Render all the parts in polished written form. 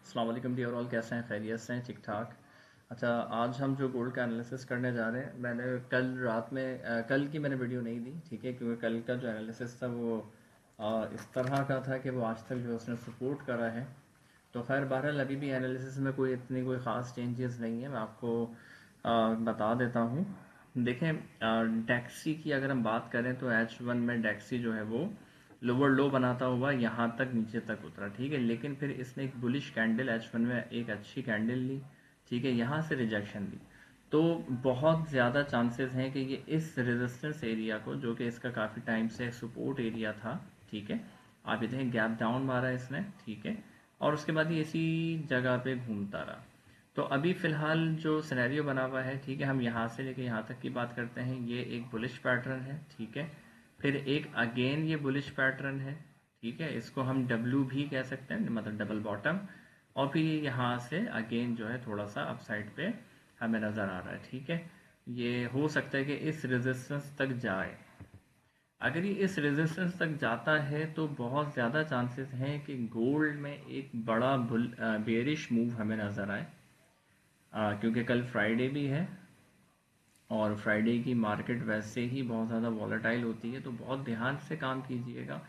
अस्सलाम वालेकुम dear all, कैसे हैं? खैरियत से हैं? ठीक ठाक। अच्छा, आज हम जो गोल्ड का एनालिसिस करने जा रहे हैं, मैंने कल रात में कल की मैंने वीडियो नहीं दी, ठीक है, क्योंकि कल का जो एनालिसिस था वो इस तरह का था कि वो आज तक जो उसने सपोर्ट करा है। तो खैर बहरहाल अभी भी एनालिसिस में कोई ख़ास चेंजेस नहीं है। मैं आपको बता देता हूँ। देखें, डैक्सी की अगर हम बात करें तो H1 में डैक्सी जो है वो लोअर लो बनाता हुआ यहाँ तक नीचे तक उतरा, ठीक है, लेकिन फिर इसने एक बुलिश कैंडल H1 में एक अच्छी कैंडल ली, ठीक है, यहाँ से रिजेक्शन ली। तो बहुत ज़्यादा चांसेस हैं कि ये इस रेजिस्टेंस एरिया को, जो कि इसका काफ़ी टाइम से एक सपोर्ट एरिया था, ठीक है, आप ये देखें गैप डाउन मारा इसने, ठीक है, और उसके बाद ये इसी जगह पे घूमता रहा। तो अभी फ़िलहाल जो सिनेरियो बना हुआ है, ठीक है, हम यहाँ से लेके यहाँ तक की बात करते हैं। ये एक बुलिश पैटर्न है, ठीक है, फिर एक अगेन ये बुलिश पैटर्न है, ठीक है, इसको हम डब्ल्यू भी कह सकते हैं, मतलब डबल बॉटम। और फिर ये यहाँ से अगेन जो है थोड़ा सा अपसाइड पे हमें नज़र आ रहा है, ठीक है। ये हो सकता है कि इस रेजिस्टेंस तक जाए। अगर ये इस रेजिस्टेंस तक जाता है तो बहुत ज़्यादा चांसेस हैं कि गोल्ड में एक बड़ा बेरिश मूव हमें नज़र आए, क्योंकि कल फ्राइडे भी है और फ्राइडे की मार्केट वैसे ही बहुत ज़्यादा वॉलेटाइल होती है, तो बहुत ध्यान से काम कीजिएगा।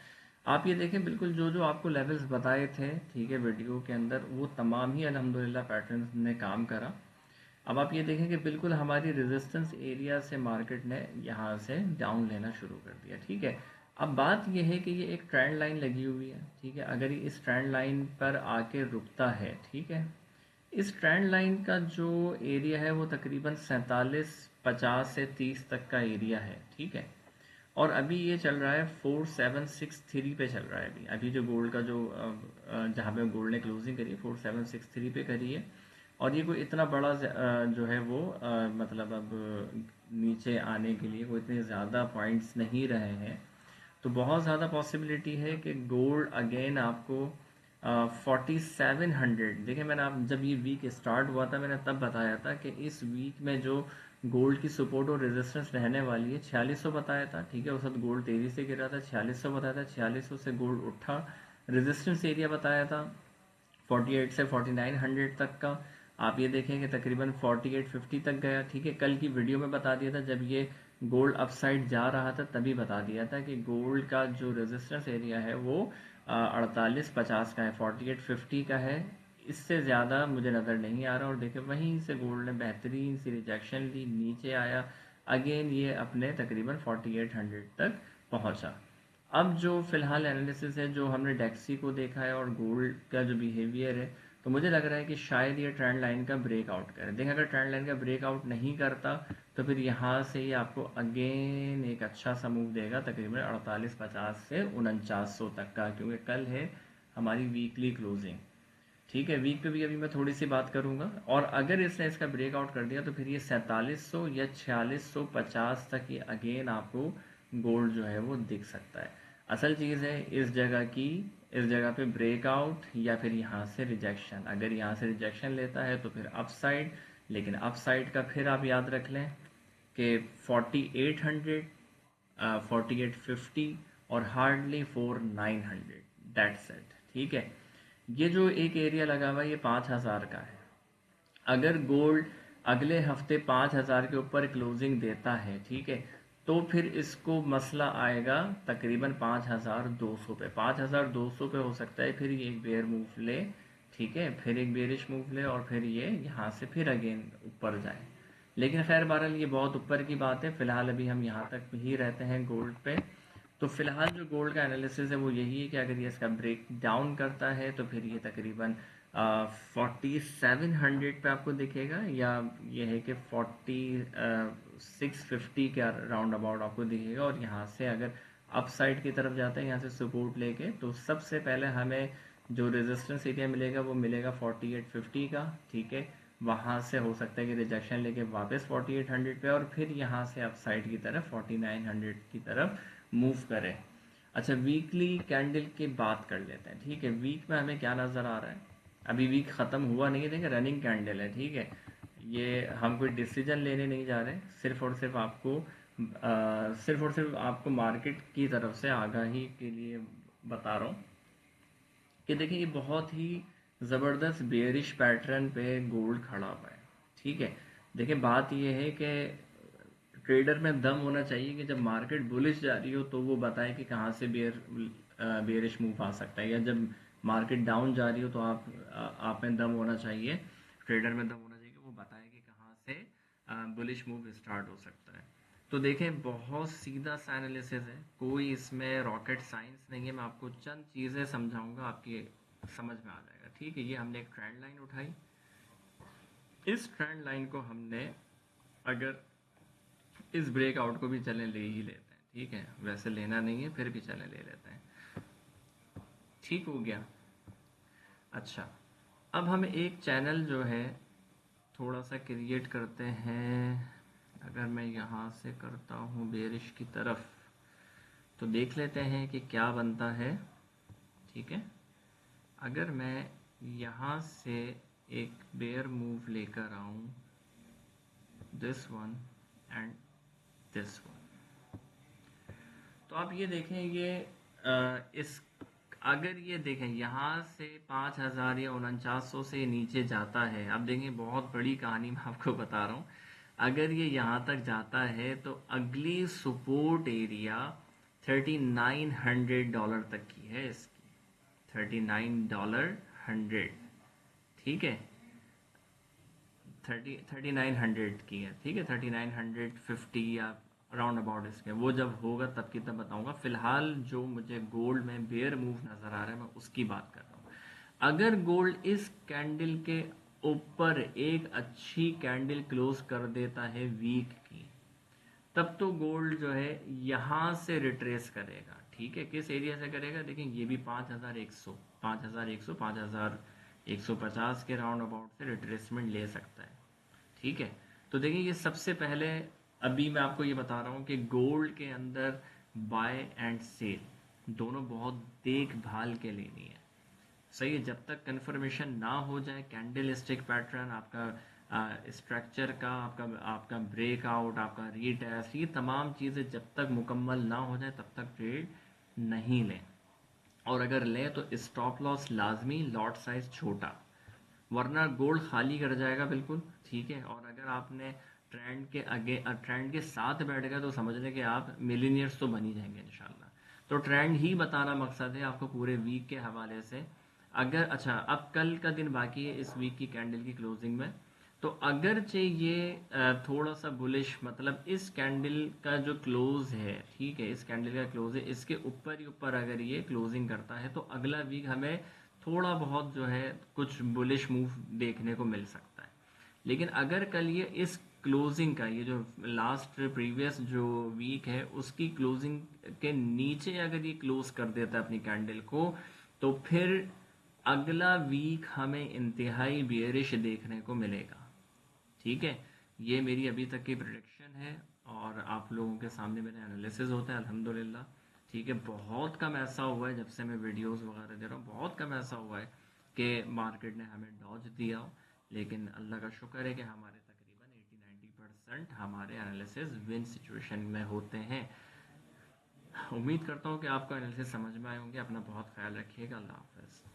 आप ये देखें, बिल्कुल जो जो आपको लेवल्स बताए थे, ठीक है, वीडियो के अंदर, वो तमाम ही अल्हम्दुलिल्लाह पैटर्न ने काम करा। अब आप ये देखें कि बिल्कुल हमारी रेजिस्टेंस एरिया से मार्केट ने यहाँ से डाउन लेना शुरू कर दिया, ठीक है। अब बात यह है कि ये एक ट्रेंड लाइन लगी हुई है, ठीक है, अगर ये इस ट्रेंड लाइन पर आके रुकता है, ठीक है, इस ट्रेंड लाइन का जो एरिया है वो तकरीबन 4750 से 30 तक का एरिया है, ठीक है। और अभी ये चल रहा है 4763 पे चल रहा है। अभी अभी जो गोल्ड का जो जहाँ पे गोल्ड ने क्लोजिंग करी है 4763 पे करी है। और ये कोई इतना बड़ा जो है वो मतलब अब नीचे आने के लिए कोई इतने ज़्यादा पॉइंट्स नहीं रहे हैं। तो बहुत ज़्यादा पॉसिबिलिटी है कि गोल्ड अगेन आपको 4700, देखिए मैंने आप जब ये वीक स्टार्ट हुआ था मैंने तब बताया था कि इस वीक में जो गोल्ड की सपोर्ट और रेजिस्टेंस रहने वाली है 4600 बताया था, ठीक है, उस वक्त गोल्ड तेज़ी से गिरा था, 4600 बताया था, 4600 से गोल्ड उठा, रेजिस्टेंस एरिया बताया था 48 से 4900 तक का। आप ये देखें कि तकरीबन 4850 तक गया, ठीक है। कल की वीडियो में बता दिया था जब ये गोल्ड अपसाइड जा रहा था, तभी बता दिया था कि गोल्ड का जो रेजिस्टेंस एरिया है वो 4850 का है, 4850 का है। इससे ज़्यादा मुझे नज़र नहीं आ रहा। और देखिए वहीं से गोल्ड ने बेहतरीन सी रिजेक्शन ली, नीचे आया, अगेन ये अपने तकरीबन 4800 तक पहुंचा। अब जो फ़िलहाल एनालिसिस है, जो हमने डेक्सी को देखा है और गोल्ड का जो बिहेवियर है, तो मुझे लग रहा है कि शायद ये ट्रेंड लाइन का ब्रेकआउट करे। देखिए अगर ट्रेंड लाइन का ब्रेकआउट नहीं करता तो फिर यहाँ से ये आपको अगेन एक अच्छा सा मूव देगा, तकरीबन 4850 से 4900 तक का, क्योंकि कल है हमारी वीकली क्लोजिंग, ठीक है। वीक पे भी अभी मैं थोड़ी सी बात करूंगा। और अगर इसने इसका ब्रेकआउट कर दिया तो फिर ये 4700 या 4650 तक ये अगेन आपको गोल्ड जो है वो दिख सकता है। असल चीज़ है इस जगह की, इस जगह पे ब्रेकआउट या फिर यहाँ से रिजेक्शन। अगर यहाँ से रिजेक्शन लेता है तो फिर अपसाइड, लेकिन अपसाइड का फिर आप याद रख लें कि 4800, 4850 और हार्डली 4900, दैट्स इट, ठीक है। ये जो एक एरिया लगा हुआ है ये 5000 का है। अगर गोल्ड अगले हफ्ते 5000 के ऊपर क्लोजिंग देता है, ठीक है, तो फिर इसको मसला आएगा तकरीबन 5200 पे, 5200 पे हो सकता है फिर ये एक बेयर मूव ले, ठीक है, फिर एक बेरिश मूव ले और फिर ये यहाँ से फिर अगेन ऊपर जाए। लेकिन खैर बहरहाल ये बहुत ऊपर की बात है, फिलहाल अभी हम यहाँ तक ही रहते हैं गोल्ड पे। तो फिलहाल जो गोल्ड का एनालिसिस है वो यही है कि अगर ये इसका ब्रेक डाउन करता है तो फिर ये तकरीबन 4700 पे आपको दिखेगा, या ये है कि 4650 के राउंड अबाउट आपको दिखेगा। और यहाँ से अगर अप साइड की तरफ जाता है यहाँ से सपोर्ट लेके, तो सबसे पहले हमें जो रेजिस्टेंस एरिया मिलेगा वो मिलेगा 4850 का, ठीक है। वहाँ से हो सकता है कि रिजेक्शन लेके वापस 4800 पे और फिर यहाँ से अप साइड की तरफ 4900 की तरफ मूव करें। अच्छा, वीकली कैंडल की बात कर लेते हैं, ठीक है। वीक में हमें क्या नज़र आ रहा है? अभी वीक ख़त्म हुआ नहीं है, देखिए रनिंग कैंडल है, ठीक है। ये हम कोई डिसीजन लेने नहीं जा रहे, सिर्फ और सिर्फ आपको सिर्फ और सिर्फ आपको मार्केट की तरफ से आगाही के लिए बता रहा हूँ कि देखिए ये बहुत ही ज़बरदस्त बेयरिश पैटर्न पे गोल्ड खड़ा हुआ है। ठीक है, देखिए बात ये है कि ट्रेडर में दम होना चाहिए कि जब मार्केट बुलिश जा रही हो तो वो बताए कि कहाँ से बेयरिश मूव आ सकता है, या जब मार्केट डाउन जा रही हो तो आप में दम होना चाहिए, ट्रेडर में दम होना चाहिए कि वो बताए कि कहाँ से बुलिश मूव स्टार्ट हो सकता है। तो देखें, बहुत सीधा सा एनालिसिस है, कोई इसमें रॉकेट साइंस नहीं है। मैं आपको चंद चीज़ें समझाऊंगा, आपकी समझ में आ जाएगा। ठीक है, ये हमने एक ट्रेंड लाइन उठाई, इस ट्रेंड लाइन को हमने अगर इस ब्रेकआउट को भी चलें ले ही लेते हैं। ठीक है, वैसे लेना नहीं है, फिर भी चलें ले लेते हैं। ठीक हो गया। अच्छा, अब हम एक चैनल जो है थोड़ा सा क्रिएट करते हैं। अगर मैं यहाँ से करता हूँ बेरिश की तरफ, तो देख लेते हैं कि क्या बनता है। ठीक है, अगर मैं यहाँ से एक बेयर मूव लेकर आऊँ, this one and this one, तो आप ये देखें, ये इस अगर ये देखें यहाँ से 5,000 या 4900 से नीचे जाता है, आप देखें बहुत बड़ी कहानी मैं आपको बता रहा हूँ। अगर ये यहाँ तक जाता है तो अगली सपोर्ट एरिया $3,900 तक की है इसकी, $39 100। ठीक है, 3900 की है। ठीक है, 3950 या राउंड अबाउट इसके, वो जब होगा तब की तब बताऊंगा। फिलहाल जो मुझे गोल्ड में बेयर मूव नज़र आ रहा है, मैं उसकी बात कर रहा हूँ। अगर गोल्ड इस कैंडल के ऊपर एक अच्छी कैंडल क्लोज कर देता है वीक की, तब तो गोल्ड जो है यहाँ से रिट्रेस करेगा। ठीक है, किस एरिया से करेगा, देखें ये भी 5,100 5,100 5,150 के राउंड अबाउट से रिट्रेसमेंट ले सकता है। ठीक है, तो देखिए ये सबसे पहले, अभी मैं आपको ये बता रहा हूँ कि गोल्ड के अंदर बाय एंड सेल दोनों बहुत देखभाल के लेनी है। सही है, जब तक कंफर्मेशन ना हो जाए कैंडल स्टिक पैटर्न आपका, स्ट्रक्चर का, आपका आपका ब्रेकआउट, आपका रीटेस्ट, ये तमाम चीज़ें जब तक मुकम्मल ना हो जाए तब तक ट्रेड नहीं लें। और अगर लें तो स्टॉप लॉस लाजमी, लॉट साइज छोटा, वरना गोल्ड खाली कर जाएगा बिल्कुल। ठीक है, और अगर आपने ट्रेंड के आगे ट्रेंड के साथ बैठ गए तो समझ लें कि आप मिलीनियर्स तो बन ही जाएंगे इंशाल्लाह। तो ट्रेंड ही बताना मकसद है आपको पूरे वीक के हवाले से। अगर अच्छा, अब कल का दिन बाकी है इस वीक की कैंडल की क्लोजिंग में, तो अगरचे ये थोड़ा सा बुलिश, मतलब इस कैंडल का जो क्लोज है, ठीक है, इस कैंडल का क्लोज है, इसके ऊपर ही ऊपर अगर ये क्लोजिंग करता है तो अगला वीक हमें थोड़ा बहुत जो है कुछ बुलिश मूव देखने को मिल सकता है। लेकिन अगर कल ये इस क्लोजिंग का, ये जो लास्ट प्रीवियस जो वीक है उसकी क्लोजिंग के नीचे अगर ये क्लोज कर देता है अपनी कैंडल को, तो फिर अगला वीक हमें इंतहाई बेयरिश देखने को मिलेगा। ठीक है, ये मेरी अभी तक की प्रोडिक्शन है, और आप लोगों के सामने मेरा एनालिसिस होता है अल्हम्दुलिल्लाह। ठीक है, बहुत कम ऐसा हुआ है, जब से मैं वीडियोस वगैरह दे रहा हूँ बहुत कम ऐसा हुआ है कि मार्केट ने हमें डॉज दिया हो। लेकिन अल्लाह का शुक्र है कि हमारे तकरीबन 80-90% हमारे एनालिसिस विन सिचुएशन में होते हैं। उम्मीद करता हूँ कि आपको एनालिसिस समझ में आए होंगे। अपना बहुत ख्याल रखिएगा। अल्लाह हाफ़िज़।